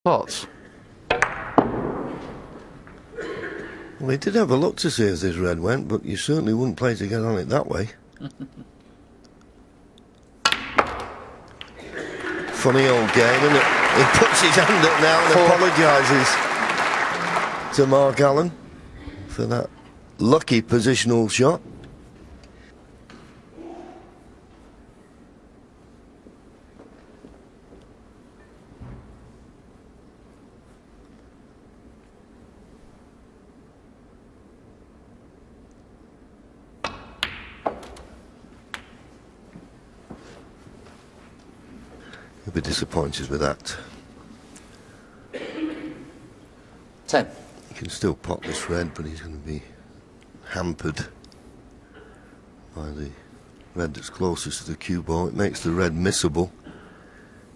Pots. Well, he did have a look to see as this red went, but you certainly wouldn't play to get on it that way. Funny old game, isn't it? He puts his hand up now and apologises to Mark Allen for that lucky positional shot. He'll be disappointed with that. 10. He can still pot this red, but he's going to be hampered by the red that's closest to the cue ball. It makes the red missable,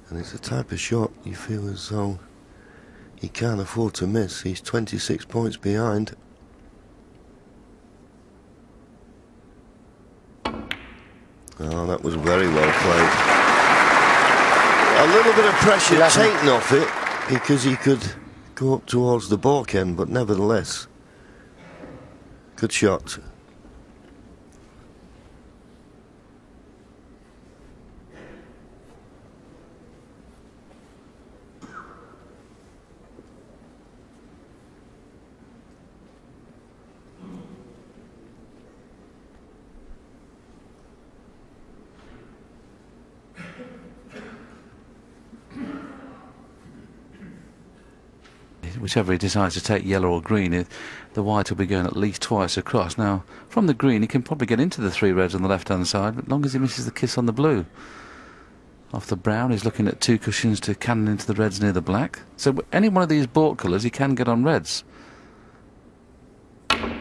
and it's a type of shot you feel as though he can't afford to miss. He's 26 points behind. Oh, that was very well played. A little bit of pressure taken off it because he could go up towards the balk end, but nevertheless, good shot. Whichever he decides to take, yellow or green, the white will be going at least twice across. Now, from the green, he can probably get into the three reds on the left-hand side, but as long as he misses the kiss on the blue. Off the brown, he's looking at two cushions to cannon into the reds near the black. So any one of these baulk colours, he can get on reds. Now,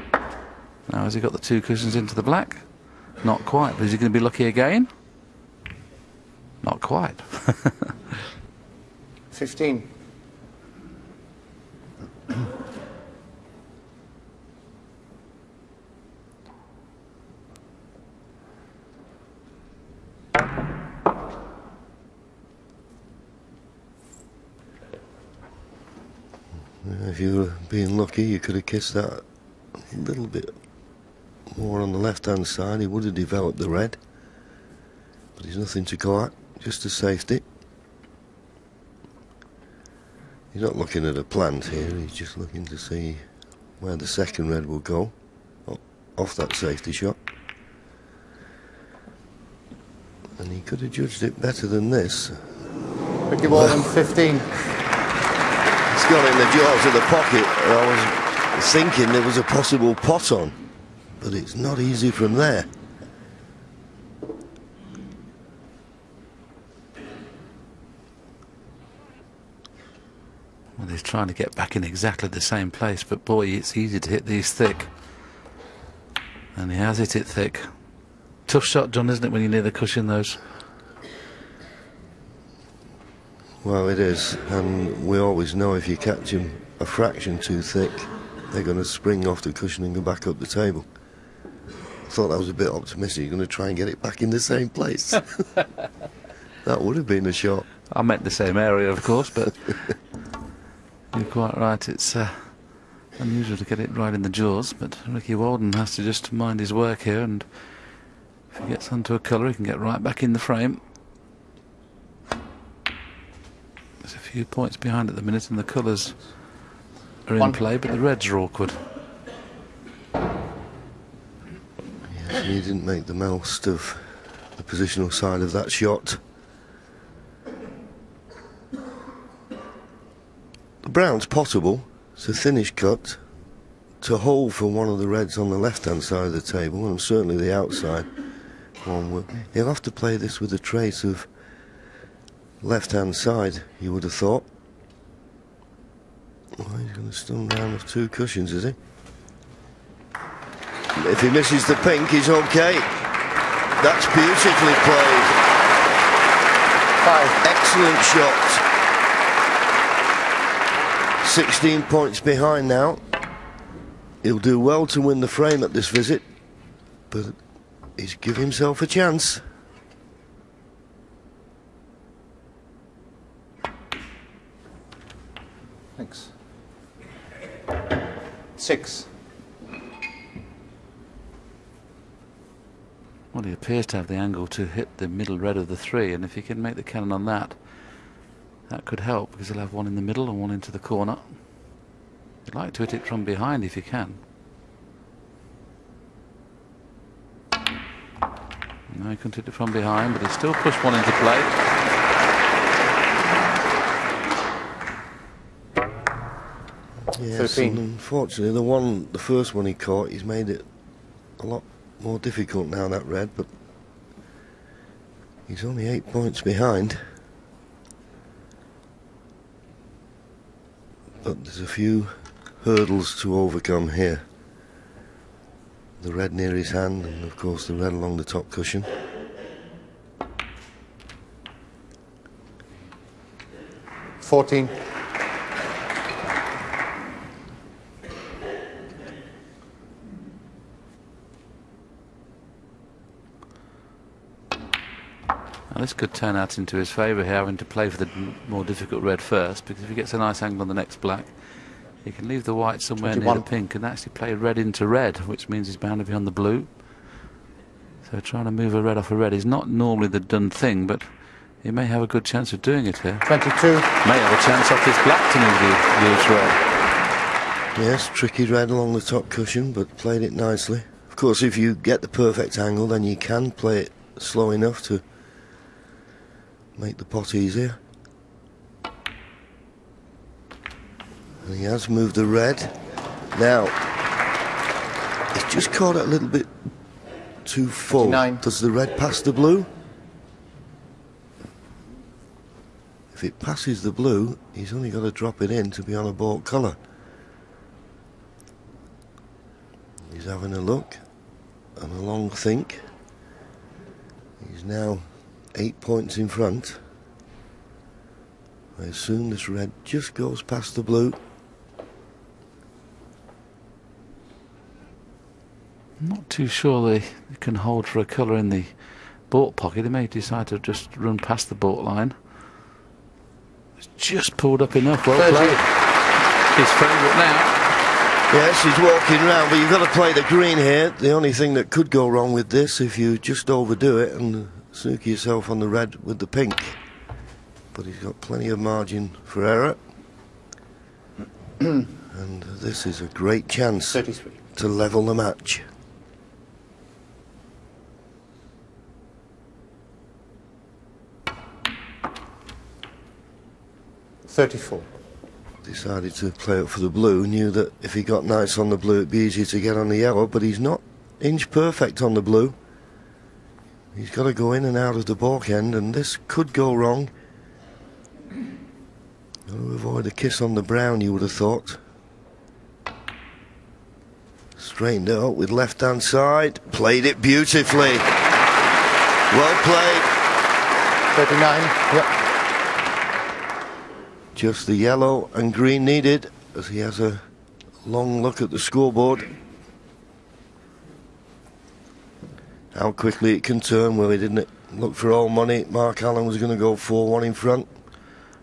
has he got the two cushions into the black? Not quite, but is he going to be lucky again? Not quite. 15. If you were being lucky, you could have kissed that a little bit more on the left-hand side. He would have developed the red, but there's nothing to go at, just a safety. He's not looking at a plant here, he's just looking to see where the second red will go off that safety shot. And he could have judged it better than this. Ricky Walden, 15. It's got in the jaws of the pocket, and I was thinking there was a possible pot on, but it's not easy from there. Well, he's trying to get back in exactly the same place, but boy, it's easy to hit these thick. And he has hit it thick. Tough shot, John, isn't it, when you're near the cushion, those? Well, it is, and we always know if you catch them a fraction too thick, they're going to spring off the cushion and go back up the table. I thought that was a bit optimistic. You're going to try and get it back in the same place. That would have been a shot. I meant the same area, of course, but you're quite right. It's unusual to get it right in the jaws, but Ricky Walden has to just mind his work here, and if he gets onto a colour, he can get right back in the frame. There's a few points behind at the minute, and the colours are in play, but the reds are awkward. Yes, he didn't make the most of the positional side of that shot. The brown's potable. It's a thinnish cut to hold for one of the reds on the left-hand side of the table, and certainly the outside one will. He'll have to play this with a trace of left-hand side, you would have thought. Well, he's going to stun down with two cushions, is he? If he misses the pink, he's okay. That's beautifully played. 5. Excellent shot. 16 points behind now. He'll do well to win the frame at this visit, but he's give himself a chance. Thanks. 6. Well, he appears to have the angle to hit the middle red of the 3, and if he can make the cannon on that, that could help, because he'll have one in the middle and one into the corner. You'd like to hit it from behind if you can. No, he couldn't hit it from behind, but he still pushed one into play. Yes, 13. and unfortunately, the first one he caught, he's made it a lot more difficult now, that red, but he's only 8 points behind. But there's a few hurdles to overcome here. The red near his hand, and of course the red along the top cushion. $14. Now this could turn out into his favour here, having to play for the more difficult red first, because if he gets a nice angle on the next black, he can leave the white somewhere 21. near the pink and actually play red into red, which means he's bound to be on the blue. So trying to move a red off a red is not normally the done thing, but he may have a good chance of doing it here. 22. May have a chance off this black to move the loose red. Yes, tricky red along the top cushion, but played it nicely. Of course, if you get the perfect angle, then you can play it slow enough to make the pot easier. And he has moved the red. Now, he's just caught it a little bit too full. 29. Does the red pass the blue? If it passes the blue, he's only got to drop it in to be on a bought colour. He's having a look and a long think. He's now 8 points in front. I assume this red just goes past the blue. I'm not too sure they can hold for a colour in the baulk pocket. They may decide to just run past the baulk line. It's just pulled up enough. Well played. His favourite now. Yes, he's walking round, but you've got to play the green here. The only thing that could go wrong with this, if you just overdo it and snooker yourself on the red with the pink. But he's got plenty of margin for error. And this is a great chance 33. to level the match. $34. Decided to play up for the blue, knew that if he got nice on the blue it'd be easy to get on the yellow, but he's not inch perfect on the blue. He's got to go in and out of the baulk end, and this could go wrong. Got to avoid a kiss on the brown, you would have thought. Straightened it up with left hand side, played it beautifully. Well played. 39. Yep. Just the yellow and green needed, as he has a long look at the scoreboard. How quickly it can turn. Well, he didn't look for all money. Mark Allen was going to go 4-1 in front.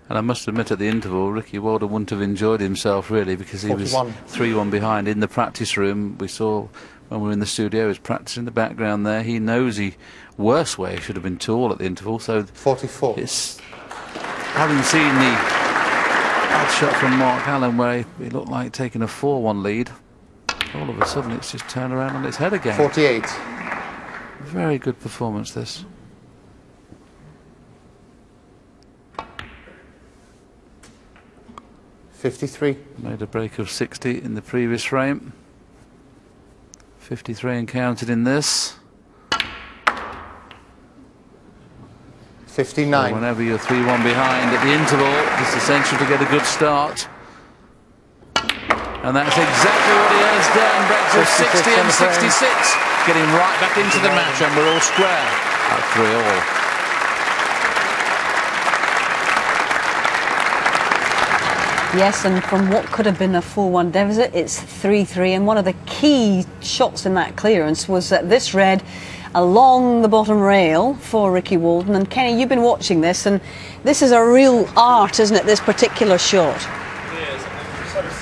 And I must admit, at the interval, Ricky Walden wouldn't have enjoyed himself really, because he 41. was 3-1 behind in the practice room. We saw when we were in the studio, he was practicing in the background there. He knows he worst way should have been 2-all at the interval. So 44. it's having seen the bad shot from Mark Allen where he looked like taking a 4-1 lead. All of a sudden, it's just turned around on its head again. 48. Very good performance, this. $53. Made a break of 60 in the previous frame. 53 and counted in this. 59. So whenever you're 3-1 behind at the interval, it's essential to get a good start. And that's exactly what he has done. Breaks of 60 and 66. Getting right back into the match, and we're all square at 3-all. Yes, and from what could have been a 4-1 deficit, it's 3-3. And one of the key shots in that clearance was that this red along the bottom rail for Ricky Walden. And Kenny, you've been watching this, and this is a real art, isn't it, this particular shot? Yes,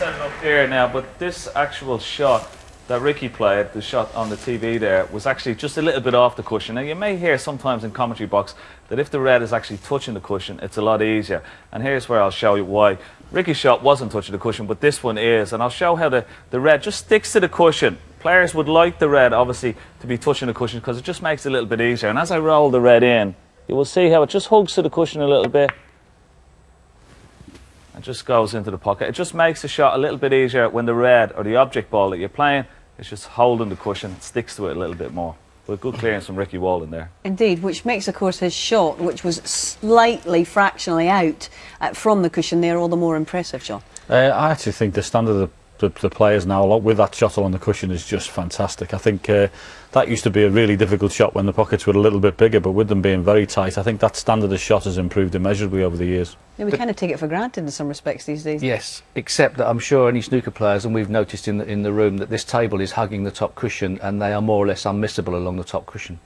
set it up here now, but this actual shot that Ricky played, the shot on the TV there, was actually just a little bit off the cushion. Now you may hear sometimes in commentary box that if the red is actually touching the cushion, it's a lot easier. And here's where I'll show you why. Ricky's shot wasn't touching the cushion, but this one is. And I'll show how the red just sticks to the cushion. Players would like the red, obviously, to be touching the cushion because it just makes it a little bit easier. And as I roll the red in, you will see how it just hugs to the cushion a little bit. It just goes into the pocket. It just makes the shot a little bit easier when the red or the object ball that you're playing is just holding the cushion. It sticks to it a little bit more. But good clearance from Ricky Walden there. Indeed, which makes, of course, his shot, which was slightly fractionally out from the cushion there, all the more impressive, John. I actually think the standard of the players now, with that shot along the cushion, is just fantastic. I think that used to be a really difficult shot when the pockets were a little bit bigger, but with them being very tight, I think that standard of shot has improved immeasurably over the years. Yeah, we kind of take it for granted in some respects these days. Yes, except that I'm sure any snooker players, and we've noticed in the room, that this table is hugging the top cushion and they are more or less unmissable along the top cushion.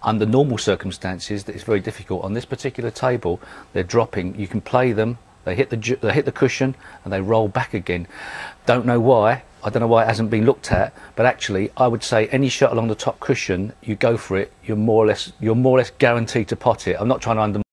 Under normal circumstances, it's very difficult. On this particular table, they're dropping. You can play them. They hit the cushion and they roll back again. Don't know why. I don't know why it hasn't been looked at. But actually, I would say any shot along the top cushion, you go for it. You're more or less guaranteed to pot it. I'm not trying to